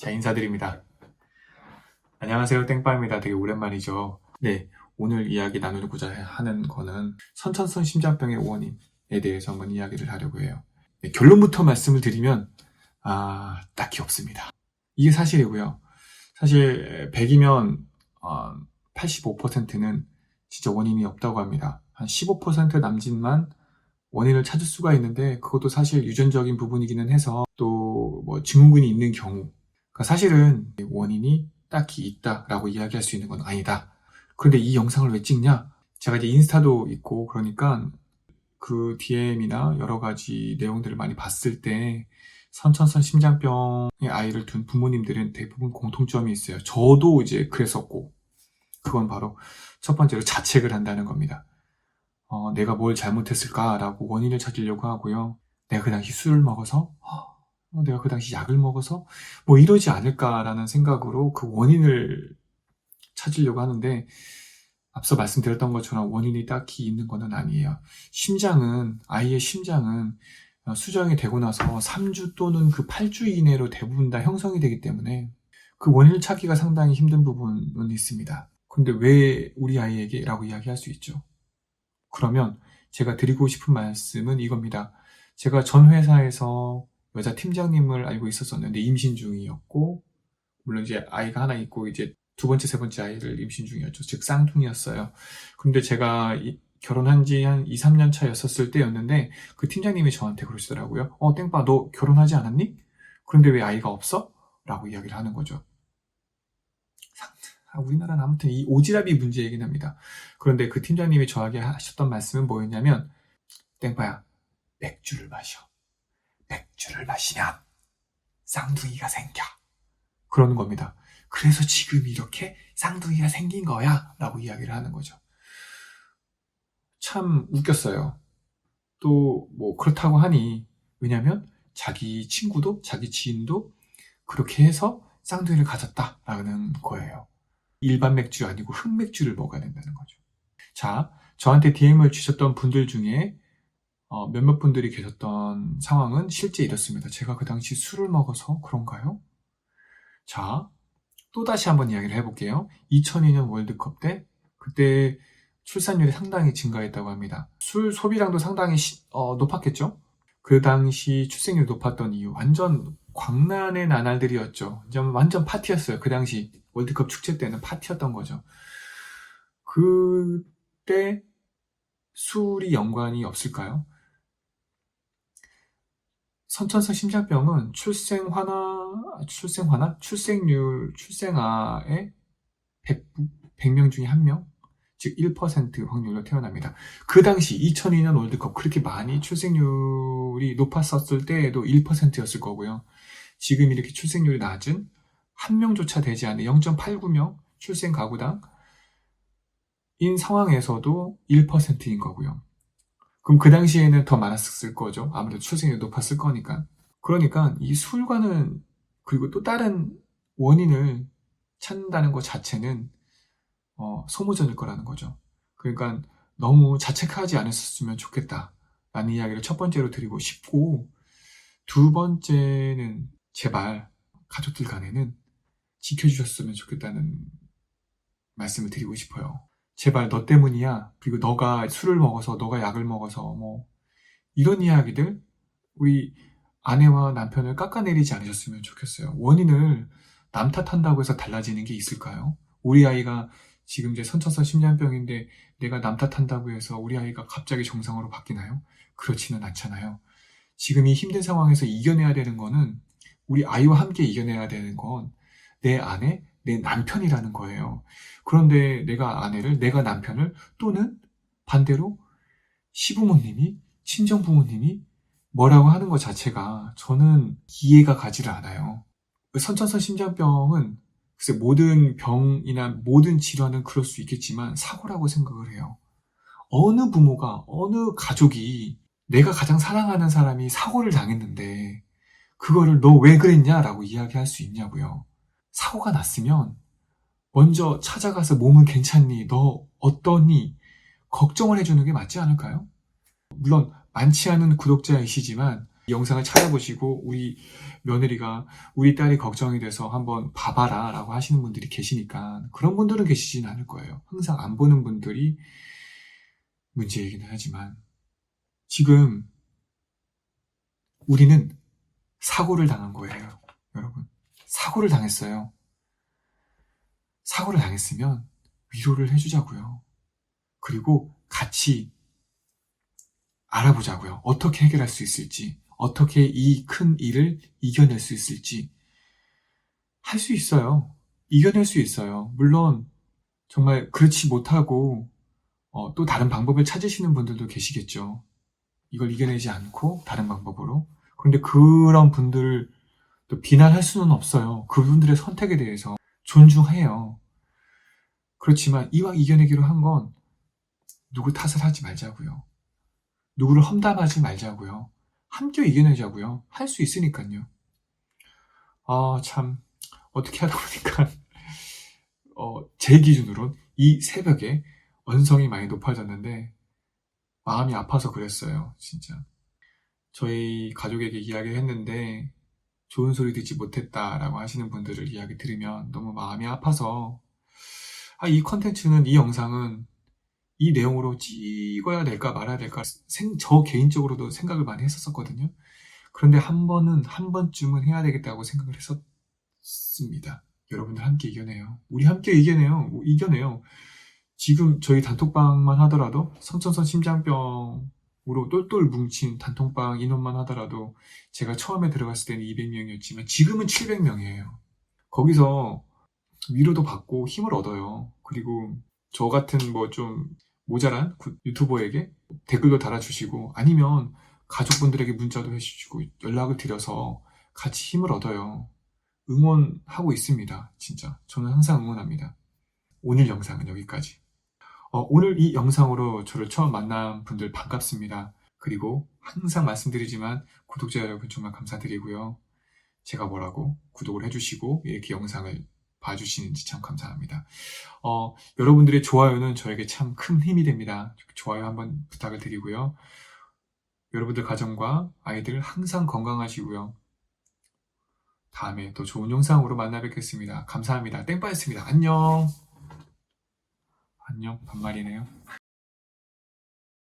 자, 인사드립니다. 안녕하세요. 땡빠입니다. 되게 오랜만이죠. 네, 오늘 이야기 나누고자 하는 거는 선천성 심장병의 원인에 대해서 한번 이야기를 하려고 해요. 네, 결론부터 말씀을 드리면 딱히 없습니다. 이게 사실이고요. 사실 100이면 85%는 진짜 원인이 없다고 합니다. 한 15% 남짓만 원인을 찾을 수가 있는데 그것도 사실 유전적인 부분이기는 해서 또 뭐 증후군이 있는 경우, 그러니까 사실은 원인이 딱히 있다라고 이야기할 수 있는 건 아니다. 그런데 이 영상을 왜 찍냐? 제가 이제 인스타도 있고 그러니까 그 DM이나 여러 가지 내용들을 많이 봤을 때 선천성 심장병의 아이를 둔 부모님들은 대부분 공통점이 있어요. 저도 이제 그랬었고, 그건 바로 첫 번째로 자책을 한다는 겁니다. 내가 뭘 잘못했을까라고 원인을 찾으려고 하고요. 내가 그 당시 술을 먹어서, 내가 그 당시 약을 먹어서 뭐 이러지 않을까라는 생각으로 그 원인을 찾으려고 하는데, 앞서 말씀드렸던 것처럼 원인이 딱히 있는 것은 아니에요. 아이의 심장은 수정이 되고 나서 3주 또는 그 8주 이내로 대부분 다 형성이 되기 때문에 그 원인을 찾기가 상당히 힘든 부분은 있습니다. 근데 왜 우리 아이에게? 라고 이야기할 수 있죠. 그러면 제가 드리고 싶은 말씀은 이겁니다. 제가 전 회사에서 여자 팀장님을 알고 있었었는데 임신 중이었고, 물론 이제 아이가 하나 있고 이제 두 번째, 세 번째 아이를 임신 중이었죠. 즉 쌍둥이였어요. 근데 제가 결혼한 지 한 2, 3년 차였었을 때였는데 그 팀장님이 저한테 그러시더라고요. 땡빠 너 결혼하지 않았니? 그런데 왜 아이가 없어? 라고 이야기를 하는 거죠. 우리나라는 아무튼 이 오지랖이 문제이긴 합니다. 그런데 그 팀장님이 저에게 하셨던 말씀은 뭐였냐면, 땡빠야, 맥주를 마셔. 맥주를 마시면 쌍둥이가 생겨. 그러는 겁니다. 그래서 지금 이렇게 쌍둥이가 생긴 거야 라고 이야기를 하는 거죠. 참 웃겼어요. 또 뭐 그렇다고 하니, 왜냐면 자기 친구도 자기 지인도 그렇게 해서 쌍둥이를 가졌다라는 거예요. 일반 맥주 아니고 흑맥주를 먹어야 된다는 거죠. 자, 저한테 DM을 주셨던 분들 중에 몇몇 분들이 계셨던 상황은 실제 이렇습니다. 제가 그 당시 술을 먹어서 그런가요? 자, 또다시 한번 이야기를 해볼게요. 2002년 월드컵 때, 그때 출산율이 상당히 증가했다고 합니다. 술 소비량도 상당히 높았겠죠? 그 당시 출생률이 높았던 이유, 완전 광란의 나날들이었죠. 완전 파티였어요. 그 당시 월드컵 축제 때는 파티였던 거죠. 그때 술이 연관이 없을까요? 선천성 심장병은 출생아의 100명 중에 1명, 즉 1% 확률로 태어납니다. 그 당시 2002년 월드컵 그렇게 많이 출생률이 높았었을 때에도 1%였을 거고요. 지금 이렇게 출생률이 낮은 1명조차 되지 않는 0.89명 출생 가구당 인 상황에서도 1%인 거고요. 그럼 그 당시에는 더 많았을 거죠. 아무래도 출생률이 높았을 거니까. 그러니까 이 술과는, 그리고 또 다른 원인을 찾는다는 것 자체는 소모전일 거라는 거죠. 그러니까 너무 자책하지 않았으면 좋겠다 라는 이야기를 첫 번째로 드리고 싶고, 두 번째는 제발 가족들 간에는 지켜주셨으면 좋겠다는 말씀을 드리고 싶어요. 제발 너 때문이야, 그리고 너가 술을 먹어서, 너가 약을 먹어서, 뭐 이런 이야기들 우리 아내와 남편을 깎아내리지 않으셨으면 좋겠어요. 원인을 남 탓한다고 해서 달라지는 게 있을까요? 우리 아이가 지금 이제 선천성 심장병인데 내가 남 탓한다고 해서 우리 아이가 갑자기 정상으로 바뀌나요? 그렇지는 않잖아요. 지금 이 힘든 상황에서 이겨내야 되는 거는, 우리 아이와 함께 이겨내야 되는 건 내 아내, 내 남편이라는 거예요. 그런데 내가 남편을, 또는 반대로 시부모님이, 친정부모님이 뭐라고 하는 것 자체가 저는 이해가 가지를 않아요. 선천성 심장병은 글쎄 모든 병이나 모든 질환은 그럴 수 있겠지만 사고라고 생각을 해요. 어느 부모가, 어느 가족이 내가 가장 사랑하는 사람이 사고를 당했는데 그거를 너 왜 그랬냐라고 이야기할 수 있냐고요. 사고가 났으면 먼저 찾아가서 몸은 괜찮니? 너 어떠니? 걱정을 해주는 게 맞지 않을까요? 물론 많지 않은 구독자이시지만 이 영상을 찾아보시고 우리 며느리가 우리 딸이 걱정이 돼서 한번 봐봐라 라고 하시는 분들이 계시니까 그런 분들은 계시진 않을 거예요. 항상 안 보는 분들이 문제이긴 하지만 지금 우리는 사고를 당한 거예요. 여러분, 사고를 당했어요. 사고를 당했으면 위로를 해주자고요. 그리고 같이 알아보자고요. 어떻게 해결할 수 있을지, 어떻게 이 큰 일을 이겨낼 수 있을지. 할 수 있어요. 이겨낼 수 있어요. 물론 정말 그렇지 못하고 또 다른 방법을 찾으시는 분들도 계시겠죠. 이걸 이겨내지 않고 다른 방법으로. 그런데 그런 분들을 또 비난할 수는 없어요. 그분들의 선택에 대해서 존중해요. 그렇지만 이왕 이겨내기로 한 건 누구 탓을 하지 말자고요. 누구를 험담하지 말자고요. 함께 이겨내자고요. 할 수 있으니까요. 참 어떻게 하다 보니까 제 기준으론 이 새벽에 언성이 많이 높아졌는데 마음이 아파서 그랬어요. 진짜. 저희 가족에게 이야기를 했는데 좋은 소리 듣지 못했다라고 하시는 분들을 이야기 들으면 너무 마음이 아파서 이 컨텐츠는, 이 영상은 이 내용으로 찍어야 될까 말아야 될까 저 개인적으로도 생각을 많이 했었거든요. 그런데 한 번쯤은 해야 되겠다고 생각을 했었습니다. 여러분들 함께 이겨내요. 우리 함께 이겨내요. 지금 저희 단톡방만 하더라도 성천선 심장병으로 똘똘 뭉친 단톡방 인원만 하더라도 제가 처음에 들어갔을 때는 200명이었지만 지금은 700명이에요. 거기서 위로도 받고 힘을 얻어요. 그리고 저 같은 좀 모자란 유튜버에게 댓글도 달아주시고 아니면 가족분들에게 문자도 해주시고 연락을 드려서 같이 힘을 얻어요. 응원하고 있습니다. 진짜 저는 항상 응원합니다. 오늘 영상은 여기까지. 오늘 이 영상으로 저를 처음 만난 분들 반갑습니다. 그리고 항상 말씀드리지만 구독자 여러분 정말 감사드리고요. 제가 뭐라고 구독을 해주시고 이렇게 영상을 봐주시는지 참 감사합니다. 여러분들의 좋아요는 저에게 참 큰 힘이 됩니다. 좋아요 한번 부탁을 드리고요. 여러분들 가정과 아이들 항상 건강하시고요. 다음에 또 좋은 영상으로 만나 뵙겠습니다. 감사합니다. 땡빠였습니다. 안녕. 반말이네요.